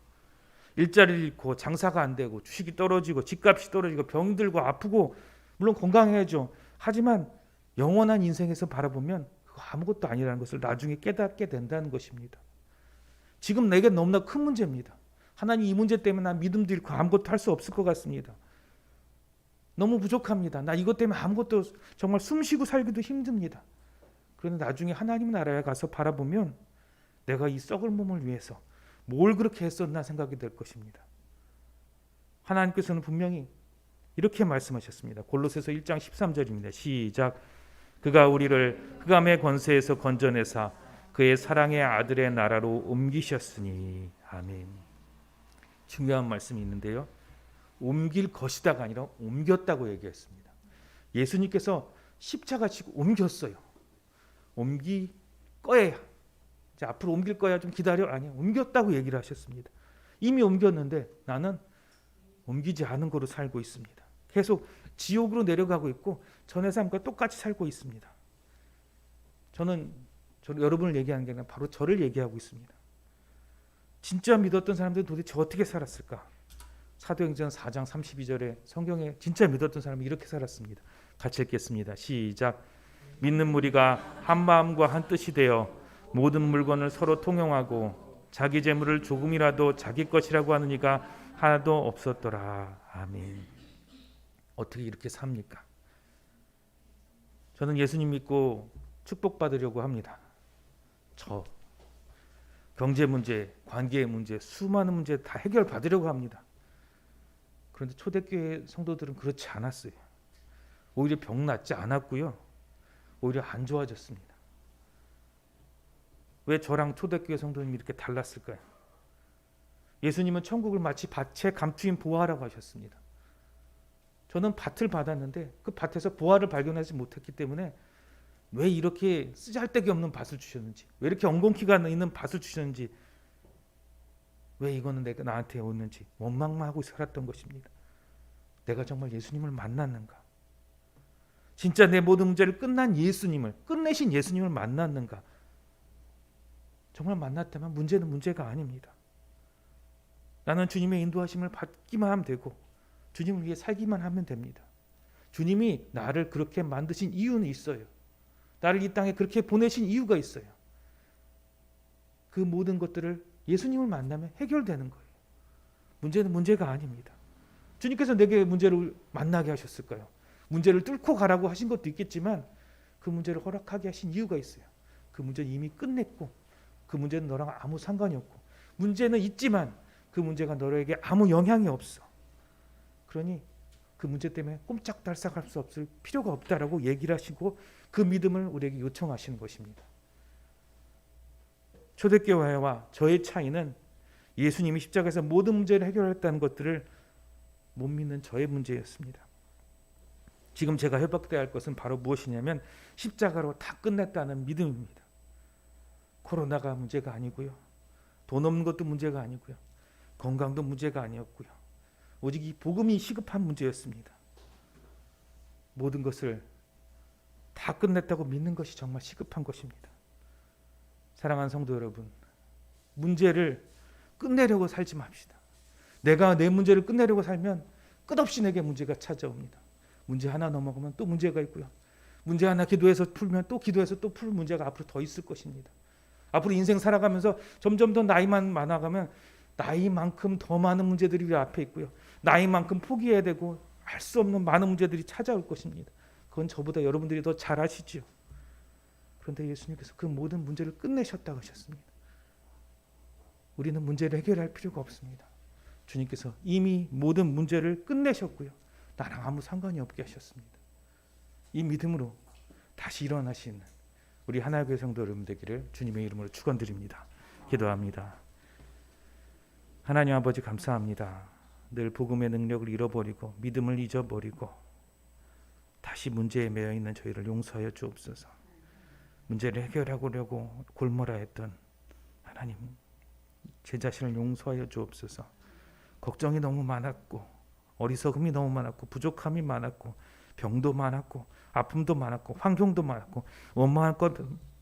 일자리를 잃고 장사가 안 되고 주식이 떨어지고 집값이 떨어지고 병들고 아프고 물론 건강해야죠. 하지만 영원한 인생에서 바라보면 그거 아무것도 아니라는 것을 나중에 깨닫게 된다는 것입니다. 지금 내게 너무나 큰 문제입니다. 하나님 이 문제 때문에 나 믿음도 잃고 아무것도 할 수 없을 것 같습니다. 너무 부족합니다. 나 이것 때문에 아무것도 정말 숨쉬고 살기도 힘듭니다. 그런데 나중에 하나님 나라에 가서 바라보면 내가 이 썩을 몸을 위해서 뭘 그렇게 했었나 생각이 될 것입니다. 하나님께서는 분명히 이렇게 말씀하셨습니다. 골로새서 1장 13절입니다. 시작. 그가 우리를 흑암의 권세에서 건져내사 그의 사랑의 아들의 나라로 옮기셨으니. 아멘. 중요한 말씀이 있는데요. 옮길 것이다가 아니라 옮겼다고 얘기했습니다. 예수님께서 십자가 지고 옮겼어요. 옮길 거야. 자, 앞으로 옮길 거야. 좀 기다려. 아니야. 옮겼다고 얘기를 하셨습니다. 이미 옮겼는데 나는 옮기지 않은 거로 살고 있습니다. 계속 지옥으로 내려가고 있고 전의 삶과 똑같이 살고 있습니다. 저는 여러분을 얘기하는 게 아니라 바로 저를 얘기하고 있습니다. 진짜 믿었던 사람들은 도대체 어떻게 살았을까? 사도행전 4장 32절에 성경에 진짜 믿었던 사람이 이렇게 살았습니다. 같이 읽겠습니다. 시작. 믿는 무리가 한 마음과 한 뜻이 되어 모든 물건을 서로 통용하고 자기 재물을 조금이라도 자기 것이라고 하는 이가 하나도 없었더라. 아멘. 어떻게 이렇게 삽니까? 저는 예수님 믿고 축복받으려고 합니다. 저 경제 문제, 관계의 문제, 수많은 문제 다 해결받으려고 합니다. 그런데 초대교회 성도들은 그렇지 않았어요. 오히려 병 낫지 않았고요. 오히려 안 좋아졌습니다. 왜 저랑 초대교회 성도님이 이렇게 달랐을까요? 예수님은 천국을 마치 밭에 감추인 보화라고 하셨습니다. 저는 밭을 받았는데 그 밭에서 보화를 발견하지 못했기 때문에 왜 이렇게 쓰잘데기 없는 밭을 주셨는지, 왜 이렇게 엉겅퀴가 있는 밭을 주셨는지, 왜 이거는 내가 나한테 오는지 원망만 하고 살았던 것입니다. 내가 정말 예수님을 만났는가? 진짜 내 모든 문제를 끝내신 예수님을 만났는가? 정말 만났다면 문제는 문제가 아닙니다. 나는 주님의 인도하심을 받기만 하면 되고 주님을 위해 살기만 하면 됩니다. 주님이 나를 그렇게 만드신 이유는 있어요. 나를 이 땅에 그렇게 보내신 이유가 있어요. 그 모든 것들을 예수님을 만나면 해결되는 거예요. 문제는 문제가 아닙니다. 주님께서 내게 문제를 만나게 하셨을까요? 문제를 뚫고 가라고 하신 것도 있겠지만 그 문제를 허락하게 하신 이유가 있어요. 그 문제는 이미 끝냈고 그 문제는 너랑 아무 상관이 없고 문제는 있지만 그 문제가 너에게 아무 영향이 없어. 그러니 그 문제 때문에 꼼짝달싹할 수 없을 필요가 없다라고 얘기를 하시고 그 믿음을 우리에게 요청하시는 것입니다. 초대교회와 저의 차이는 예수님이 십자가에서 모든 문제를 해결했다는 것들을 못 믿는 저의 문제였습니다. 지금 제가 회복돼야 할 것은 바로 무엇이냐면 십자가로 다 끝냈다는 믿음입니다. 코로나가 문제가 아니고요. 돈 없는 것도 문제가 아니고요. 건강도 문제가 아니었고요. 오직 이 복음이 시급한 문제였습니다. 모든 것을 다 끝냈다고 믿는 것이 정말 시급한 것입니다. 사랑하는 성도 여러분, 문제를 끝내려고 살지 맙시다. 내가 내 문제를 끝내려고 살면 끝없이 내게 문제가 찾아옵니다. 문제 하나 넘어가면 또 문제가 있고요. 문제 하나 기도해서 풀면 또 기도해서 또 풀 문제가 앞으로 더 있을 것입니다. 앞으로 인생 살아가면서 점점 더 나이만 많아가면 나이만큼 더 많은 문제들이 우리 앞에 있고요. 나이만큼 포기해야 되고 할 수 없는 많은 문제들이 찾아올 것입니다. 그건 저보다 여러분들이 더 잘 아시죠. 그런데 예수님께서 그 모든 문제를 끝내셨다고 하셨습니다. 우리는 문제를 해결할 필요가 없습니다. 주님께서 이미 모든 문제를 끝내셨고요. 나랑 아무 상관이 없게 하셨습니다. 이 믿음으로 다시 일어나시는 우리 하나교회 성도 여러분 되기를 주님의 이름으로 축원드립니다. 기도합니다. 하나님 아버지 감사합니다. 늘 복음의 능력을 잃어버리고 믿음을 잊어버리고 다시 문제에 매여 있는 저희를 용서하여 주옵소서. 문제를 해결하려고 골몰아 했던 하나님, 제 자신을 용서하여 주옵소서. 걱정이 너무 많았고 어리석음이 너무 많았고 부족함이 많았고 병도 많았고 아픔도 많았고 환경도 많았고 원망할 것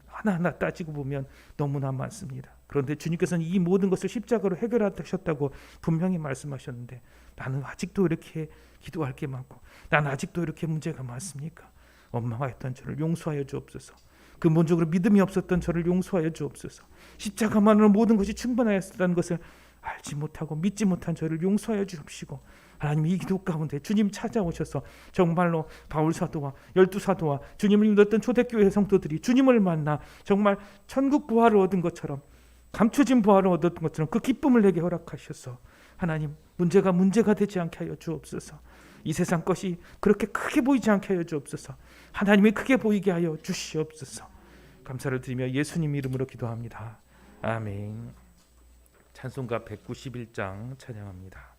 하나하나 따지고 보면 너무나 많습니다. 그런데 주님께서는 이 모든 것을 십자가로 해결하셨다고 분명히 말씀하셨는데 나는 아직도 이렇게 기도할 게 많고 난 아직도 이렇게 문제가 많습니까? 원망하였던 저를 용서하여 주옵소서. 근본적으로 믿음이 없었던 저를 용서하여 주옵소서. 십자가만으로 모든 것이 충분하였다는 것을 알지 못하고 믿지 못한 저를 용서하여 주옵시고 하나님 이 기도 가운데 주님 찾아오셔서 정말로 바울 사도와 12사도와 주님을 믿었던 초대교회 성도들이 주님을 만나 정말 천국 부활을 얻은 것처럼 감춰진 부활을 얻었던 것처럼 그 기쁨을 내게 허락하셔서 하나님 문제가 되지 않게 하여 주옵소서. 이 세상 것이 그렇게 크게 보이지 않게 하여 주옵소서. 하나님이 크게 보이게 하여 주시옵소서. 감사를 드리며 예수님 이름으로 기도합니다. 아멘. 찬송가 191장 찬양합니다.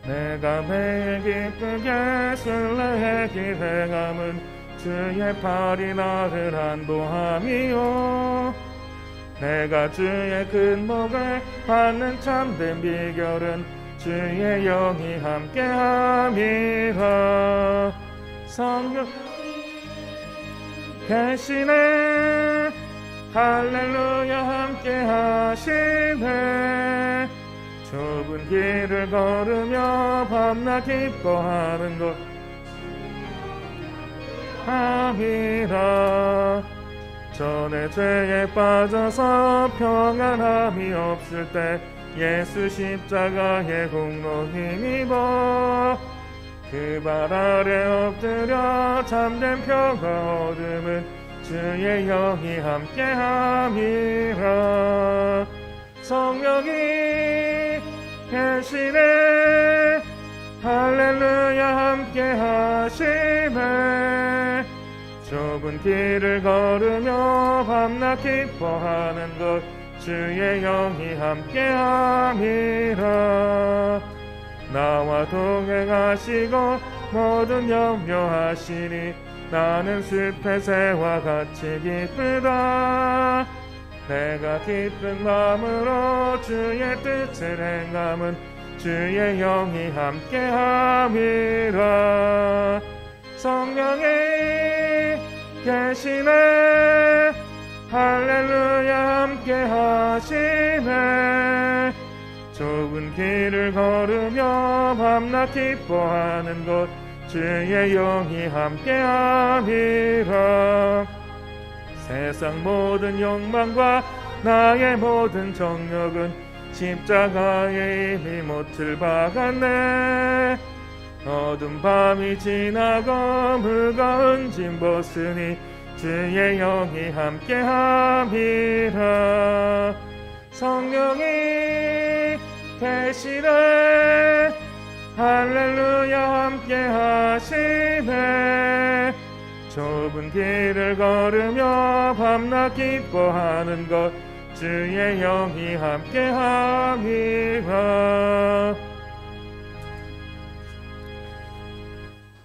내가 매일 기쁘게 술래의 기대감은 주의 팔이 나를 안보함이요 내가 주의 큰 목을 받는 참된 비결은 주의 영이 함께함이라 성령 계시네 할렐루야 함께하시네 좁은 길을 걸으며 밤낮 기뻐하는 것 함이라 전에 죄에 빠져서 평안함이 없을 때 예수 십자가의 공로 힘입어 그 발 아래 엎드려 참된 평화 얻음은 주의 영이 함께함이라 성령이 계시네 할렐루야 함께하시네 좁은 길을 걸으며 밤낮 기뻐하는 것 주의 영이 함께함이라 나와 동행하시고 모든 염려하시니 나는 숲의 새와 같이 기쁘다 내가 기쁜 마음으로 주의 뜻을 행함은 주의 영이 함께함이라 성령이 계시네 할렐루야 함께하시네 좁은 길을 걸으며 밤낮 기뻐하는 것 주의 영이 함께함이라 세상 모든 욕망과 나의 모든 정력은 십자가에 이미 못을 박았네 어두운 밤이 지나고 무거운 짐 벗으니 주의 영이 함께함이라 성령이 계시네 할렐루야 함께하시네 좁은 길을 걸으며 밤낮 기뻐하는 것 주의 영이 함께함이라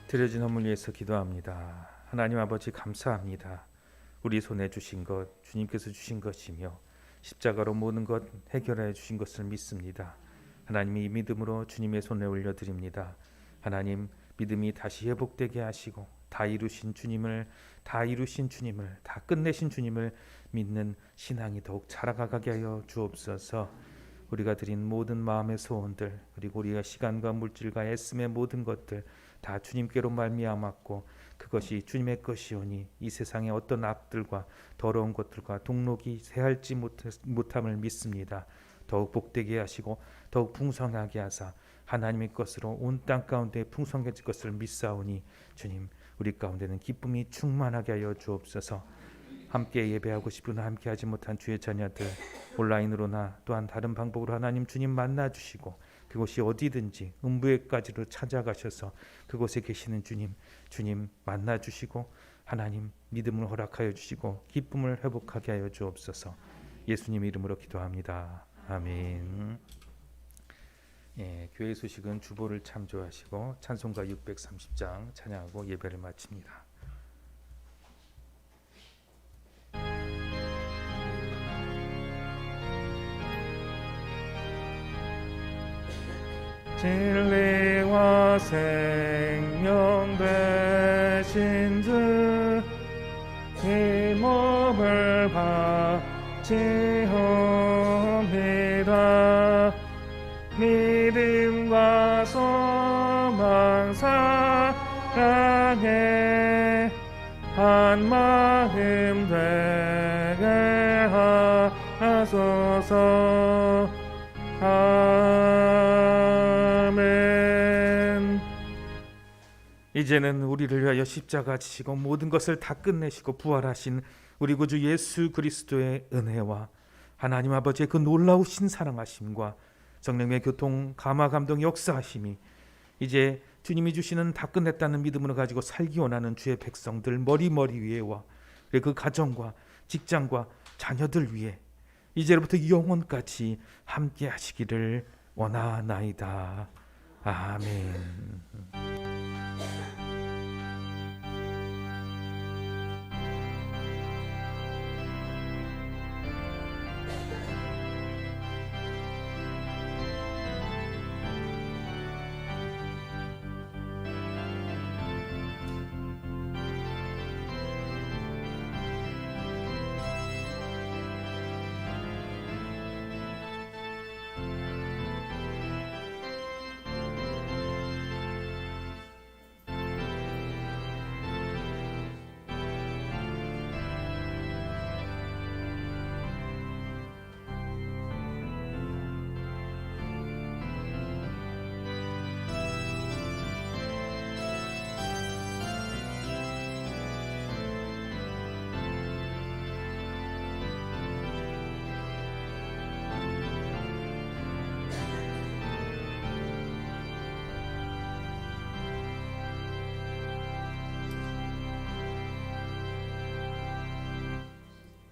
드려진 헌물 위해서 기도합니다. 하나님 아버지 감사합니다. 우리 손에 주신 것 주님께서 주신 것이며 십자가로 모든 것 해결해 주신 것을 믿습니다. 하나님이 믿음으로 주님의 손에 올려드립니다. 하나님 믿음이 다시 회복되게 하시고 다 이루신 주님을 다 끝내신 주님을 믿는 신앙이 더욱 자라가게 하여 주옵소서. 우리가 드린 모든 마음의 소원들 그리고 우리가 시간과 물질과 애씀의 모든 것들 다 주님께로 말미암았고 그것이 주님의 것이오니 이 세상의 어떤 악들과 더러운 것들과 동록이 새할지 못함을 믿습니다. 더욱 복되게 하시고 더욱 풍성하게 하사 하나님의 것으로 온 땅 가운데 풍성해질 것을 믿사오니 주님 우리 가운데는 기쁨이 충만하게 하여 주옵소서. 함께 예배하고 싶으나 함께하지 못한 주의 자녀들 온라인으로나 또한 다른 방법으로 하나님 주님 만나주시고 그곳이 어디든지 음부에까지로 찾아가셔서 그곳에 계시는 주님 만나주시고 하나님 믿음을 허락하여 주시고 기쁨을 회복하게 하여 주옵소서. 예수님 이름으로 기도합니다. 아멘. 교회 소식은 주보를 참조하시고 찬송가 630장 찬양하고 예배를 마칩니다. 진리와 생명 되신 주 이 몸을 바치옵니다. 믿음과 소망 사랑에 한 마음 되게 하소서. 아멘. 이제는 우리를 위하여 십자가 지시고 모든 것을 다 끝내시고 부활하신 우리 구주 예수 그리스도의 은혜와 하나님 아버지의 그 놀라우신 사랑하심과 성령의 교통 감화 감동 역사하심이 이제 주님이 주시는 다 끝냈다는 믿음으로 가지고 살기 원하는 주의 백성들 머리 위에와 그리고 그 가정과 직장과 자녀들 위에 이제로부터 영원까지 함께 하시기를 원하나이다. 아멘.